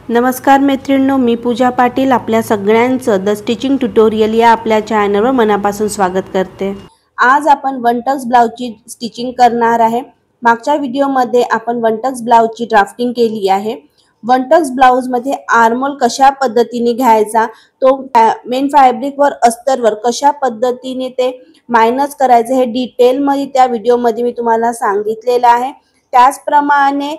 नमस्कार मैत्रिणींनो, मी पूजा पाटील आपल्या सगळ्यांचं द स्टिचिंग ट्युटोरियल या आपल्या चॅनलवर मनापासून स्वागत करते। आज आपण वन टक्स ब्लाउजची स्टिचिंग करणार आहे। मागच्या व्हिडिओमध्ये आपण वन टक्स ब्लाउजची ड्राफ्टिंग केली आहे। वन टक्स ब्लाउज मध्ये आर्महोल कशा पद्धतीने घ्यायचा, तो मेन फॅब्रिकवर अस्तरवर कशा पद्धतीने ते मायनस करायचं हे डिटेल मध्ये त्या व्हिडिओमध्ये मी तुम्हाला सांगितलेलं आहे। त्याचप्रमाणे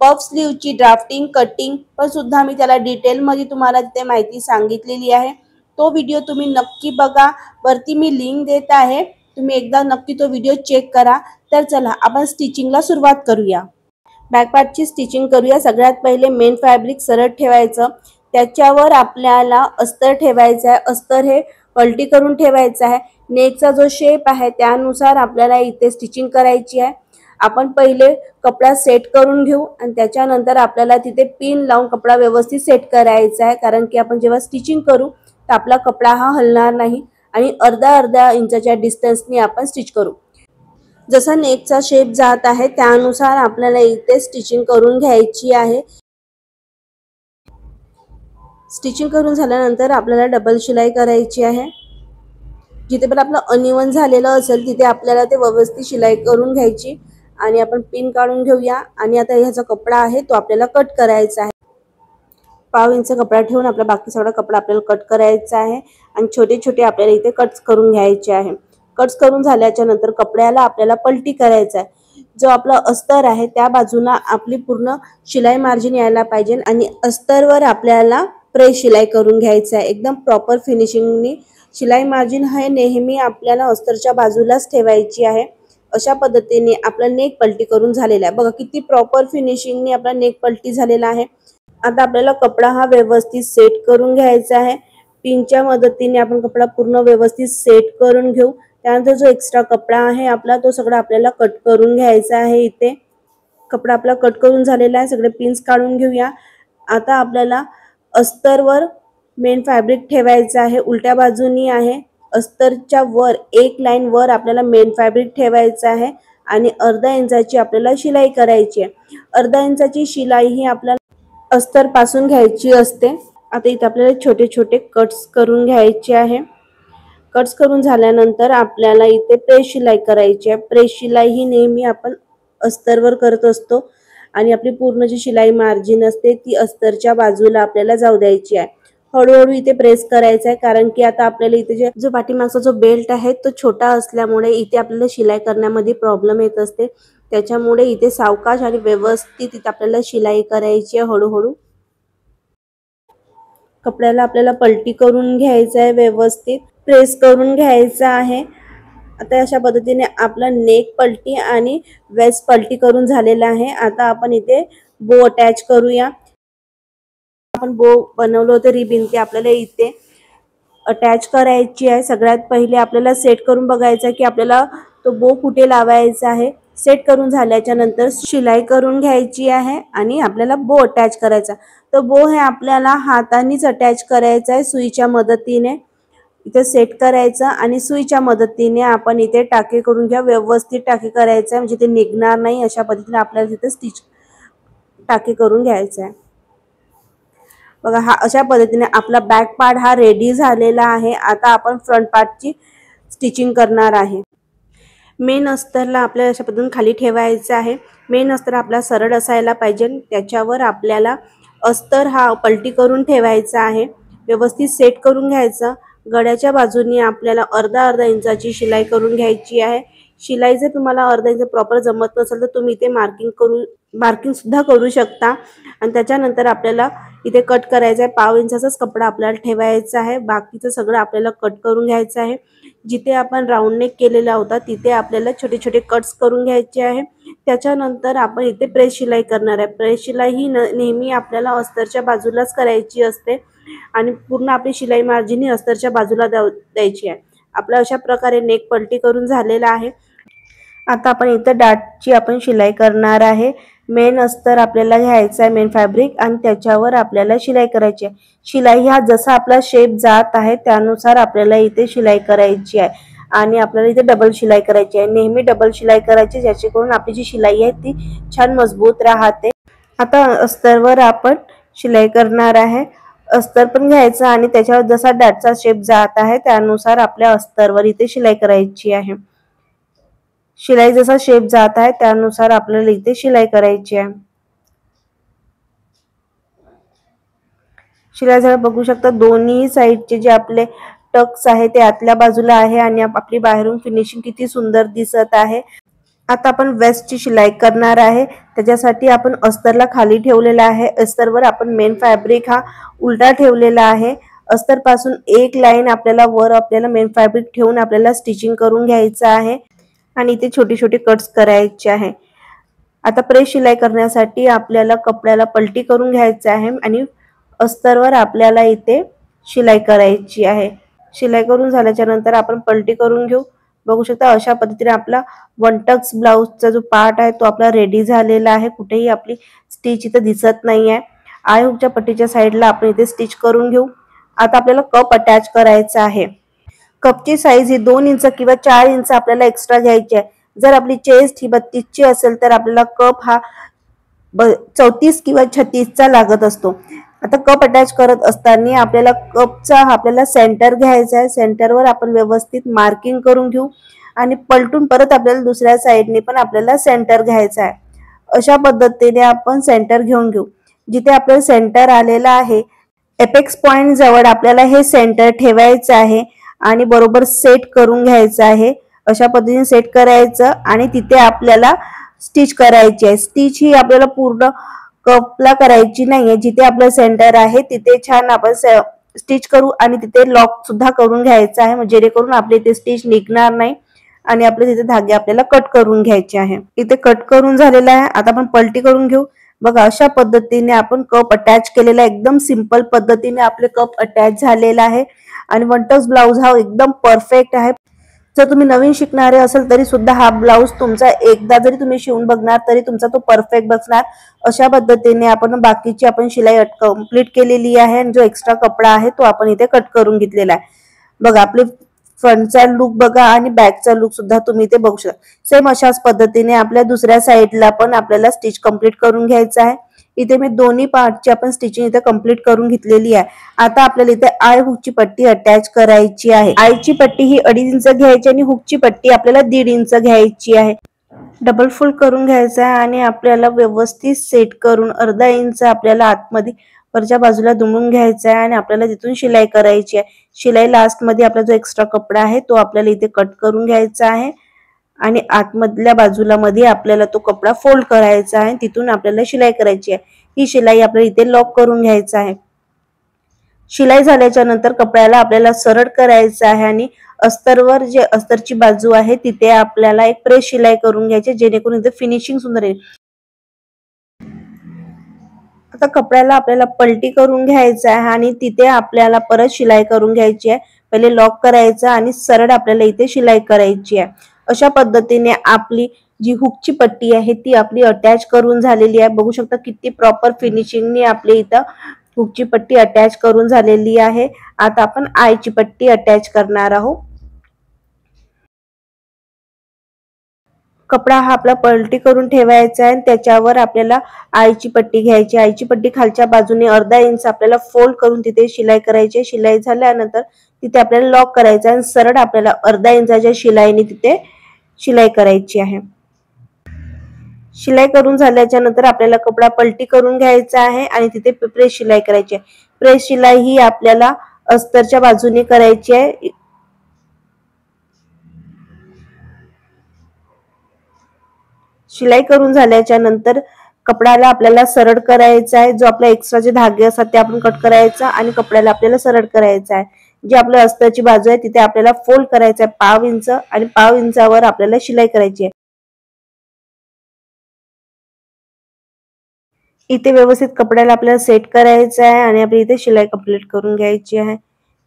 पफ स्लीवची ड्राफ्टिंग कटिंग पण सुद्धा मी त्याला डिटेल मध्ये तुम्हाला तिथे माहिती सांगितलेली आहे। तो व्हिडिओ तुम्ही नक्की बघा, वरती मी लिंक देत आहे, तुम्ही एकदा नक्की तो व्हिडिओ चेक करा। तर चला आपण स्टिचिंगला सुरुवात करूया। बॅक पार्टची स्टिचिंग करूया। सगळ्यात पहिले मेन फॅब्रिक सरळ ठेवायचं, त्याच्यावर आपल्याला अस्तर ठेवायचं आहे। अस्तर हे पलटी करून ठेवायचं आहे। नेकचा जो शेप आहे त्यानुसार आपल्याला इथे स्टिचिंग करायची आहे। आपण पहिले कपडा सेट करून घेऊ आणि त्याच्यानंतर आपल्याला तिथे पिन लावून कपडा व्यवस्थित सेट करायचा आहे, कारण की आपण जेव्हा स्टिचिंग करू तर आपला कपडा हा हलणार नाही आणि अर्धा इंचाच्या डिस्टन्सनी आपण स्टिच करू। जसा नेकचा शेप जात आहे त्यानुसार आपल्याला इथे स्टिचिंग करून घ्यायची आहे। स्टिचिंग करून झाल्यानंतर आपल्याला डबल शिलाई करायची आहे। जिथे पण आपलं अनइवन झालेलं असेल तिथे आपल्याला ते व्यवस्थित शिलाई करून घ्यायची आणि आपण पिन काढून घेऊया। आणि आता ह्याचा कपडा आहे तो आपल्याला कट करायचा आहे। 5 इंच कपडा ठेवून आपला बाकी सगळा कपडा आपल्याला कट करायचा आहे आणि छोटे छोटे आपल्याला इथे कट्स करून घ्यायचे आहे। कट्स करून झाल्याच्या नंतर कपड्याला आपल्याला पलटी करायचा आहे। जो आपला अस्तर आहे त्या बाजूला आपली पूर्ण शिलाई मार्जिन यायला पाहिजे आणि अस्तरवर आपल्याला प्रेस शिलाई करून घ्यायचा आहे। एकदम प्रॉपर फिनिशिंगनी शिलाई मार्जिन हे नेहमी आपल्याला अस्तरच्या बाजूलाच ठेवायची आहे। अशा पद्धतीने आपला नेक पलटी करून झालेला आहे। बघा किती प्रॉपर फिनिशिंगनी आपला नेक पलटी झालेला आहे। आता आपल्याला कपडा हा व्यवस्थित सेट करून घ्यायचा आहे। पिनच्या मदतीने आपण कपडा पूर्ण व्यवस्थित सेट करून घेऊ। त्यानंतर जो एक्स्ट्रा कपडा आहे आपला तो सगळा आपल्याला कट करून घ्यायचा आहे। इथे कपडा आपला कट करून झालेला आहे, सगळे पिन्स काढून घेऊया। आता आपल्याला अस्तरवर मेन फॅब्रिक ठेवायचं आहे, उलट्या बाजूनी आहे। अस्तरच्या वर एक लाईन वर आपल्याला मेन फॅब्रिक ठेवायचं आहे आणि अर्धा इंचाची आपल्याला शिलाई करायची आहे। अर्धा इंचाची शिलाई ही आपल्याला अस्तर पासून घ्यायची असते। आता इथे आपल्याला छोटे छोटे कट्स करून घ्यायचे आहे। कट्स करून झाल्यानंतर आपल्याला इथे प्रेस शिलाई करायची आहे। प्रेस शिलाई ही नेहमी आपण अस्तरवर करत असतो आणि आपली पूर्ण जी शिलाई मार्जिन असते ती अस्तरच्या बाजूला आपल्याला जाऊ द्यायची आहे। हळूहळू इथे प्रेस करायचा आहे, कारण की आता आपल्याला इथे जो पाठीमागचा जो बेल्ट आहे तो छोटा असल्यामुळे इथे आपल्याला शिलाई करण्यामध्ये प्रॉब्लेम येत असते। त्याच्यामुळे इथे सावकाश आणि व्यवस्थित इथे आपल्याला शिलाई करायची आहे। हळूहळू कपड्याला आपल्याला पलटी करून घ्यायचं आहे, व्यवस्थित प्रेस करून घ्यायचं आहे। आता अशा पद्धतीने आपला नेक पलटी आणि वेस्ट पलटी करून झालेला आहे। आता आपण इथे बो अटॅच करूया। आपण बो बनवलं होतं रिबिन, ते आपल्याला इथे अटॅच करायची आहे। सगळ्यात पहिले आपल्याला सेट करून बघायचं की आपल्याला तो बो कुठे लावायचा आहे। सेट करून झाल्याच्या नंतर शिलाई करून घ्यायची आहे आणि आपल्याला बो अटॅच करायचा। तो बो हे आपल्याला हातानेच अटॅच करायचा आहे, सुईच्या मदतीने इथे सेट करायचं आणि सुईच्या मदतीने आपण इथे टाके करून घ्या। व्यवस्थित टाके करायचं आहे, म्हणजे ते निघणार नाही। अशा पद्धतीने आपल्याला तिथे स्टिच टाके करून घ्यायचं आहे। बघा हा अशा पद्धतीने आपला बॅक पार्ट हा रेडी झालेला आहे। आता आपण फ्रंट पार्टची स्टिचिंग करणार आहे। मेन अस्तरला आपल्याला अशा पद्धतीने खाली ठेवायचं आहे। मेन अस्तर आपला सरळ असायला पाहिजे, त्याच्यावर आपल्याला अस्तर हा पलटी करून ठेवायचा आहे। व्यवस्थित सेट करून घ्यायचं। गळ्याच्या बाजूनी आपल्याला अर्धा इंचाची शिलाई करून घ्यायची आहे। शिलाई जर तुम्हाला अर्धा इंच प्रॉपर जमत नसेल तर तुम्ही इथे मार्किंग सुद्धा करू शकता। आणि त्याच्यानंतर आपल्याला इथे कट करायचा आहे। 5 इंचाचाच कपडा आपल्याला ठेवायचा आहे, बाकीचं सगळं आपल्याला कट करून घ्यायचं आहे। जिथे आपण राऊंड नेक केलेला होता तिथे आपल्याला छोटे छोटे कट्स करून घ्यायचे आहे। त्याच्यानंतर आपण इथे प्रेस शिलाई करणार आहे। प्रेस शिलाई ही नेहमी आपल्याला अस्तरच्या बाजूलाच करायची असते आणि पूर्ण आपली शिलाई मार्जिन ही अस्तरच्या बाजूला द्यायची आहे। आपला अशा प्रकारे नेक पलटी करून झालेला आहे। आता आपण इथे डाटची आपण शिलाई करणार आहे। मेन अस्तर आपल्याला घ्यायचा आहे, मेन फॅब्रिक, आणि त्याच्यावर आपल्याला शिलाई करायची आहे। शिलाई हा जसा आपला शेप जात आहे त्यानुसार आपल्याला इथे शिलाई करायची आहे आणि आपल्याला इथे डबल शिलाई करायची आहे। नेहमी डबल शिलाई करायची, ज्याची करून आपली जी शिलाई आहे ती छान मजबूत राहते। आता अस्तरवर आपण शिलाई करणार आहे। अस्तर पण घ्यायचं आणि त्याच्यावर जसा डाटचा शेप जात आहे त्यानुसार आपल्या अस्तरवर इथे शिलाई करायची आहे। शिलाई जसा शेप जात आहे त्यानुसार आपल्याला इथे शिलाई करायची आहे। शिलाई झाला बघू शकता दोन्ही साइडचे जे आपले टक्स आहे ते आतल्या बाजूला आहे आणि आपली बाहेरून फिनिशिंग किती सुंदर दिसत आहे। आता आपण वेस्टची शिलाई करणार आहे। त्याच्यासाठी आपण अस्तरला खाली ठेवलेला आहे। अस्तरवर आपण मेन फॅब्रिक हा उलटा ठेवलेला आहे। अस्तर पासून एक लाईन आपल्याला वर आपल्याला मेन फॅब्रिक ठेवून आपल्याला स्टिचिंग करून घ्यायचं आहे आणि इथे छोटे छोटे कट्स करायचे आहे। आता प्रेस शिलाई करण्यासाठी आपल्याला कपड्याला पलटी करून घ्यायचं आहे आणि अस्तरवर आपल्याला इथे शिलाई करायची आहे। शिलाई करून झाल्याच्या नंतर आपण पलटी करून घेऊ। बघू शकता अशा पद्धतीने आपला वन टक्स ब्लाउजचा जो पार्ट आहे तो आपला रेडी झालेला आहे। कुठेही आपली स्टिच इथे दिसत नाहीये। आय हुकच्या पट्टीच्या साइडला आपण इथे स्टिच करून घेऊ। आता आपल्याला कप अटॅच करायचा आहे। कपची साईज ही 2 इंच किंवा 4 इंच आपल्याला एक्स्ट्रा घ्यायची आहे। जर आपली चेस्ट ही 32 ची असेल तर आपल्याला कप हा 34 किंवा 36 चा लागत असतो। आता कप अटॅच करत असताना आपल्याला कपचा आपल्याला सेंटर घ्यायचा आहे। सेंटरवर आपण व्यवस्थित मार्किंग करून घेऊ आणि पलटून परत आपल्याला दुसऱ्या साइडने पण आपल्याला सेंटर घ्यायचा आहे। अशा पद्धतीने आपण सेंटर घेऊन घेऊ। जिथे आपल्याला सेंटर आलेला आहे एपेक्स पॉइंट जवळ आपल्याला हे सेंटर ठेवायचं आहे आणि बरोबर सेट करून घ्यायचं आहे। अशा पद्धतीने सेट करायचं आणि तिथे आपल्याला स्टिच करायची आहे। स्टिच ही आपल्याला पूर्ण कपला करायची नाहीये। जिथे आपलं सेंटर आहे तिथे छान आपण स्टिच करू आणि तिथे लॉक सुद्धा करून घ्यायचं आहे जेणेकरून आपले इथे स्टिच निघणार नाही आणि आपले तिथे धागे आपल्याला कट करून घ्यायचे आहे। इथे कट करून झालेला आहे। आता आपण पलटी करून घेऊ। बघा अशा पद्धतीने आपण कप अटॅच केलेला एकदम सिंपल पद्धतीने आपले कप अटॅच झालेला आहे आणि वन टक्स ब्लाउज हा एकदम परफेक्ट आहे। जर तुम्ही नवीन शिकणारे असेल तरी सुद्धा हा ब्लाउज तुमचा एकदा जरी तुम्ही शिवून बघणार तरी तुमचा तो परफेक्ट बसणार। अशा पद्धतीने आपण बाकीची आपण शिलाई कंप्लीट केलेली आहे आणि जो एक्स्ट्रा कपडा आहे तो आपण इथे कट करून घेतलेला आहे। बघा आपले फ्रंटचा लुक बघा आणि बॅकचा लुक सुद्धा तुम्ही इथे बघू शकता। सेम अशाच पद्धतीने आपल्या दुसऱ्या साइडला पण आपल्याला स्टिच कंप्लीट करून घ्यायचं आहे। इथे मी दोन्ही पार्टची आपण स्टिचिंग इथे कंप्लीट करून घेतलेली आहे। आता आपल्याला इथे आय हुकची पट्टी अटॅच करायची आहे। आयची पट्टी ही 2.5 इंच घ्यायची आणि हुकची पट्टी आपल्याला 1.5 इंच घ्यायची आहे। डबल फोल्ड करून घ्यायचा आहे आणि आपल्याला व्यवस्थित सेट करून अर्धा इंच आपल्याला आतमध्ये वरच्या बाजूला दुमडून घ्यायचा आहे आणि आपल्याला तिथून शिलाई करायची आहे। शिलाई लास्ट मध्ये आपला जो एक्स्ट्रा कपडा आहे तो आपल्याला इथे कट करून घ्यायचा आहे आणि आतमधल्या बाजूला मध्ये आपल्याला तो कपडा फोल्ड करायचा आहे। तिथून आपल्याला शिलाई करायची आहे। ही शिलाई आपल्याला इथे लॉक करून घ्यायचा आहे। शिलाई झाल्याच्या नंतर कपड्याला आपल्याला सरळ करायचं आहे आणि अस्तरवर जे अस्तरची बाजू आहे तिथे आपल्याला एक प्रेस शिलाई करून घ्यायची जेणेकरून इथे फिनिशिंग सुंदर येईल। आता कपड्याला आपल्याला पलटी करून घ्यायचं आहे आणि तिथे आपल्याला परत शिलाई करून घ्यायची आहे। पहिले लॉक करायचं आणि सरळ आपल्याला इथे शिलाई करायची आहे। अशा पद्धतीने आपली जी हुकची पट्टी आहे ती आपली अटॅच करून झालेली आहे। बघू शकता किती प्रॉपर फिनिशिंगने आपले इथं हुकची पट्टी अटॅच करून झालेली आहे। आता आपण आयची पट्टी अटॅच करणार आहोत। कपडा हा आपला पलटी करून ठेवायचा आहे आणि त्याच्यावर आपल्याला आयची पट्टी घ्यायची। आयची पट्टी खालच्या बाजूने अर्धा इंच आपल्याला फोल्ड करून तिथे शिलाई करायची। शिलाई झाल्यानंतर तिथे आपल्याला लॉक करायचं आणि सरळ आपल्याला अर्धा इंचाच्या शिलाईने तिथे शिलाई करायची आहे। शिलाई करून झाल्याच्या नंतर आपल्याला कपडा पलटी करून घ्यायचा आहे आणि तिथे प्रेस शिलाई करायची आहे। प्रेस शिलाई ही आपल्याला अस्तरच्या बाजूने करायची आहे। शिलाई करून झाल्याच्या नंतर कपड्याला आपल्याला सरळ करायचा आहे। जो आपला एक्स्ट्राचे धागे असतात ते आपण कट करायचा आणि कपड्याला आपल्याला सरळ करायचा आहे। जी आपल्या अस्तरची बाजू आहे तिथे आपल्याला फोल्ड करायचा आहे 1/2 इंच आणि 1/2 इंचावर आपल्याला शिलाई करायची आहे। इथे व्यवस्थित कपड्याला आपल्याला सेट करायचं आहे आणि आपली इथे शिलाई कंप्लीट करून घ्यायची आहे।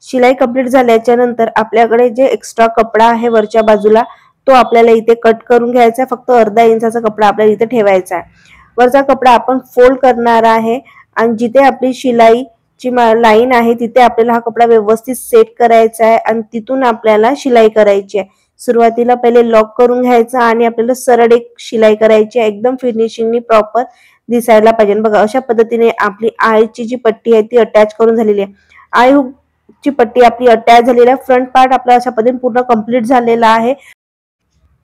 शिलाई कंप्लीट झाल्याच्या नंतर आपल्याकडे जे एक्स्ट्रा कपडा आहे वरच्या बाजूला तो आपल्याला इथे कट करून घ्यायचा आहे। फक्त अर्धा इंचाचा कपडा आपल्याला इथे ठेवायचा आहे। वरचा कपडा आपण फोल्ड करणार आहे आणि जिथे आपली शिलाईची लाईन आहे तिथे आपल्याला हा कपडा व्यवस्थित सेट करायचा आहे आणि तिथून आपल्याला शिलाई करायची आहे। सुरुवातीला पहिले लॉक करून घ्यायचा आणि आपल्याला सरळ एक शिलाई करायची आहे। एकदम फिनिशिंगनी प्रॉपर दिसायला पाहिजे। बघा अशा पद्धतीने आपली आयची जी पट्टी आहे ती अटॅच करून झालेली आहे। आय हुकची पट्टी आपली अटॅच झालेली आहे। फ्रंट पार्ट आपला अशा पद्धतीने पूर्ण कंप्लीट झालेला आहे।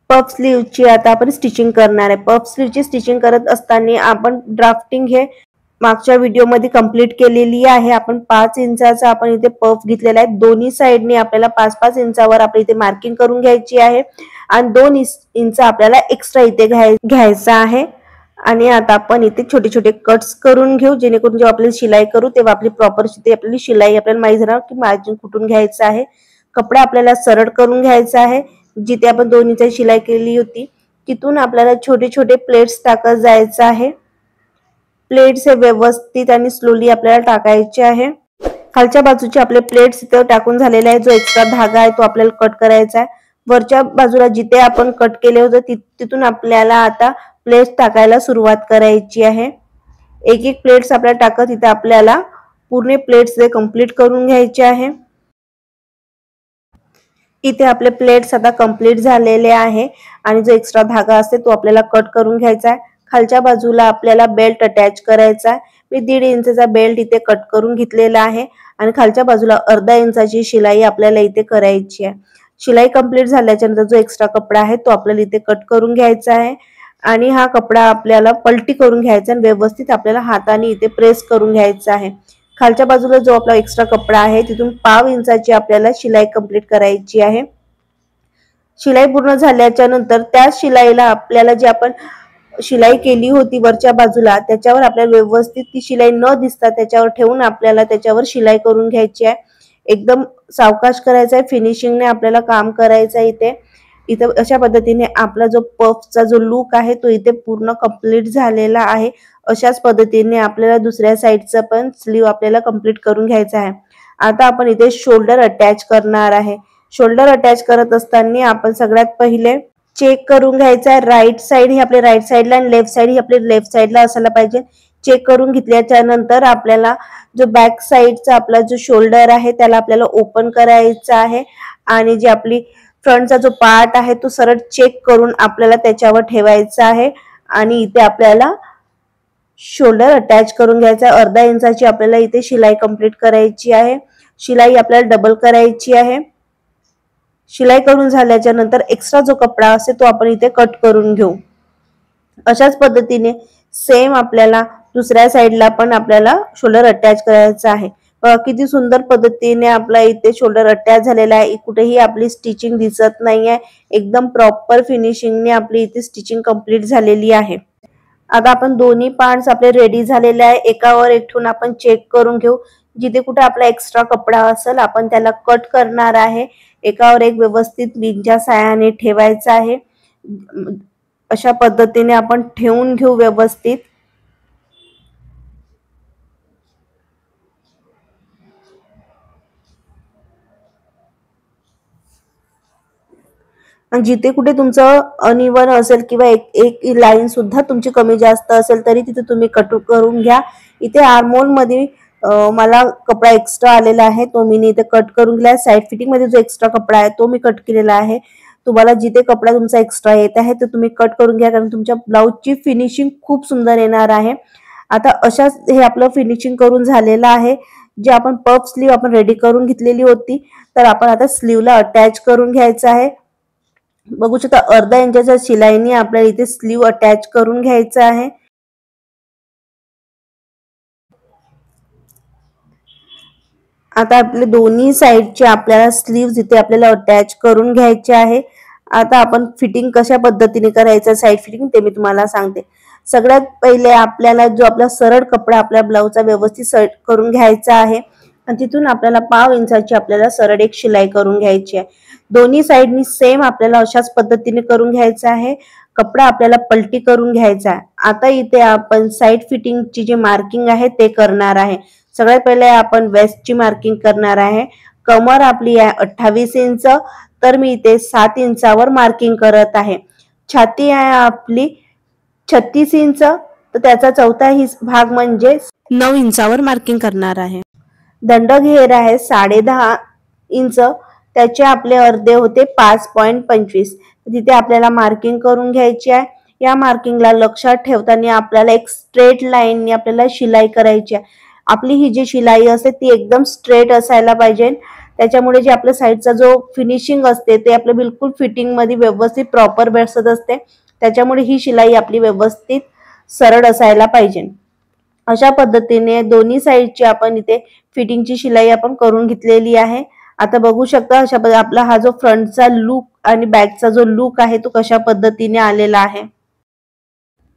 पफ स्लीवची आता आपण स्टिचिंग करणार आहे। पफ स्लीवची स्टिचिंग करत असताना आपण ड्राफ्टिंग हे मागच्या व्हिडिओमध्ये कंप्लीट केलेली आहे। आपण 5 इंचाचा आपण इथे पफ घेतलेला आहे। दोन्ही साइडने आपल्याला 5-5 इंचावर आपण इथे मार्किंग करून घ्यायची आहे आणि 2 इंच आपल्याला एक्स्ट्रा इथे घ्यायचा आहे। आणि आता आपण इथे छोटे छोटे कट्स करून घेऊ, जेणेकरून जेव्हा आपल्याला शिलाई करू तेव्हा आपली प्रॉपर आपली शिलाई आपल्याला माहिती राहणार की मार्जिन कुठून घ्यायचं आहे। कपडा आपल्याला सरळ करून घ्यायचा आहे। जिथे आपण 2 इंच शिलाई केली होती तिथून आपल्याला छोटे छोटे प्लेट्स टाकत जायचं आहे। प्लेट्स हे व्यवस्थित आणि स्लोली आपल्याला टाकायचे आहे। खालच्या बाजूचे आपले प्लेट्स इथे टाकून झालेले आहे। जो एक्स्ट्रा धागा आहे तो आपल्याला कट करायचा आहे। वरच्या बाजूला जिथे आपण कट केले होते तिथून आपल्याला आता प्लेट्स टाकायला सुरुवात करायची आहे। एक एक प्लेट्स आपल्याला टाकत इथे आपल्याला पूर्ण प्लेट्स कंप्लीट करून घ्यायचे आहे। इथे आपले प्लेट्स आता कंप्लीट झालेले आहे आणि जो एक्स्ट्रा धागा असते तो आपल्याला कट करून घ्यायचा आहे। खालच्या बाजूला आपल्याला बेल्ट अटॅच करायचा आहे। मी 1.5 इंचचा बेल्ट इथे कट करून घेतलेला आहे आणि खालच्या बाजूला अर्धा इंचाची शिलाई आपल्याला इथे करायची आहे। शिलाई कंप्लीट झाल्याच्या नंतर जो एक्स्ट्रा कपडा आहे तो आपल्याला इथे कट करून घ्यायचा आहे आणि हा कपडा आपल्याला पलटी करून घ्यायचा आणि व्यवस्थित आपल्याला हाताने इथे प्रेस करून घ्यायचा आहे। खालच्या बाजूला जो आपला एक्स्ट्रा कपडा आहे तिथून 1/2 इंचाची आपल्याला शिलाई कंप्लीट करायची आहे। शिलाई पूर्ण झाल्याच्या नंतर त्या शिलाईला आपल्याला जे आपण शिलाई केली होती वरच्या बाजूला त्याच्यावर आपल्याला व्यवस्थित ती शिलाई न दिसता त्याच्यावर ठेवून आपल्याला त्याच्यावर शिलाई करून घ्यायची आहे। एकदम सावकाश करायचं आहे, फिनिशिंगने आपल्याला काम करायचं आहे। इथे अशा पद्धतीने आपला जो पफचा जो लुक आहे तो इथे पूर्ण कंप्लीट झालेला आहे। अशाच पद्धतीने आपल्याला दुसऱ्या साइडचा पण स्लीव आपल्याला कंप्लीट करून घ्यायचा आहे। आता आपण इथे शोल्डर अटॅच करणार आहे। शोल्डर अटॅच करत असताना आपण सगळ्यात पहिले चेक करून घ्यायचा आहे। राईट साइड ही आपल्या राईट साइडला आणि लेफ्ट साइड ही आपल्या लेफ्ट साइडला असायला पाहिजे। चेक करून घेतल्याच्या नंतर आपल्याला जो बॅक साइडचा आपला जो शोल्डर आहे त्याला आपल्याला ओपन करायचा आहे आणि जी आपली फ्रंटचा जो पार्ट आहे तो सरळ चेक करून आपल्याला त्याच्यावर ठेवायचा आहे आणि इथे आपल्याला शोल्डर अटॅच करून घ्यायचा आहे। अर्धा इंचाची आपल्याला इथे शिलाई कंप्लीट करायची आहे। शिलाई आपल्याला डबल करायची आहे। शिलाई करून झाल्याच्या नंतर एक्स्ट्रा जो कपडा असतो तो आपण इथे कट करून घेऊ। अशाच पद्धतीने सेम आपल्याला दुसऱ्या साइडला पण आपल्याला शोल्डर अटॅच करायचा आहे। किती सुंदर पद्धतीने आपला इथे शोल्डर अटॅच झालेला आहे। कुठेही आपली स्टिचिंग दिसत नाहीये। एकदम प्रॉपर फिनिशिंगने आपली इथे स्टिचिंग कंप्लीट झालेली आहे। आता आपण दोन्ही पार्ट्स आपले रेडी झालेले आहे। एकावर एक ठेवून आपण चेक करून घेऊ। जिथे कुठे आपला एक्स्ट्रा कपडा असेल आपण त्याला कट करणार आहे। एकावर एक व्यवस्थित बीनच्या साहाय्याने ठेवायचा आहे। अशा पद्धतीने आपण ठेवून घेऊ व्यवस्थित। आणि जिथे कुठे तुमचं अनइवन असेल किंवा एक लाईन सुद्धा तुमची कमी जास्त असेल तरी तिथे तुम्ही कट करून घ्या। इथे आर्महोल मध्ये मला कपडा एक्स्ट्रा आलेला आहे तो मी इथे कट करून घेतला। साइड फिटिंग मध्ये जो एक्स्ट्रा कपडा आहे तो मी कट केलेला आहे। तुम्हाला जिथे कपडा तुमचा एक्स्ट्रा येत आहे ते तुम्ही कट करून घ्या, कारण तुमच्या ब्लाउजची फिनिशिंग खूप सुंदर येणार आहे। आता अशाच हे आपलं फिनिशिंग करून झालेलं आहे। जे आपण पफ स्लीव आपण रेडी करून घेतलेली होती तर आपण आता स्लीवला अटॅच करून घ्यायचं आहे। बघू शकता अर्धा इंचाच्या शिलाईने आपल्याला इथे स्लीव अटॅच करून घ्यायचं आहे। आता आपले दोन्ही साइडचे आपल्याला स्लीव्स इथे आपल्याला अटॅच करून घ्यायचे आहे। आता आपण फिटिंग कशा पद्धतीने करायचं साइड फिटिंग ते मी तुम्हाला सांगते। सगळ्यात पहिले आपल्याला जो आपला सरळ कपडा आपल्या ब्लाउजचा व्यवस्थित सेट करून घ्यायचा आहे आणि तिथून आपल्याला 1/2 इंचाची आपल्याला सरळ एक शिलाई करून घ्यायची आहे। दोन्ही साइडनी सेम आपल्याला अशाच पद्धतीने करून घ्यायचा आहे। कपडा आपल्याला पलटी करून घ्यायचा आहे। आता इथे आपण साइड फिटिंगची जी मार्किंग आहे ते करणार आहे। सगळ्यात पहिले आपण वेस्टची मार्किंग करणार आहे। कमर आपली आहे 28 इंच तर मी इथे 7 इंचावर मार्किंग करत आहे। छाती आहे आपली 36 इंच तर त्याचा चौथा भाग म्हणजे 9 इंचावर मार्किंग करणार आहे। दंड घेर आहे 10.5 इंच त्याचे आपले अर्धे होते 5.25 तिथे आपल्याला मार्किंग करून घ्यायची आहे। या मार्किंगला लक्षात ठेवताना आपल्याला एक स्ट्रेट लाईनने आपल्याला शिलाई करायची आहे। आपली ही जी शिलाई असते ती एकदम स्ट्रेट असायला पाहिजे, त्याच्यामुळे जे आपल्या साईडचा जो फिनिशिंग असते ते आपलं बिलकुल फिटिंग मध्ये व्यवस्थित प्रॉपर बसत असते, त्याच्यामुळे ही शिलाई आपली व्यवस्थित सरळ असायला पाहिजे। अशा पद्धतीने दोन्ही साईडची आपण इथे फिटिंगची शिलाई आपण करून घेतलेली आहे। आता बघू शकता अशा आपला हा जो फ्रंटचा लुक आणि बॅकचा जो लुक आहे तो कशा पद्धतीने आलेला आहे।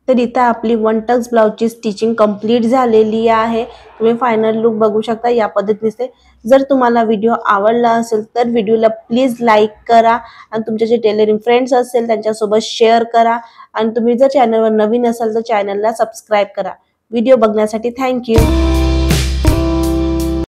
तर इथे आपली वन टक्स ब्लाउजची स्टिचिंग कंप्लीट झालेली आहे। तुम्ही फायनल लुक बघू शकता या पद्धतीने। जर तुम्हाला व्हिडिओ आवडला असेल तर व्हिडिओला प्लीज लाईक करा आणि तुमचे जे टेलरिंग फ्रेंड्स असेल त्यांच्यासोबत शेअर करा आणि तुम्ही जर चॅनलवर नवीन असाल तर चॅनलला सबस्क्राईब करा। व्हिडिओ बघण्यासाठी थँक्यू।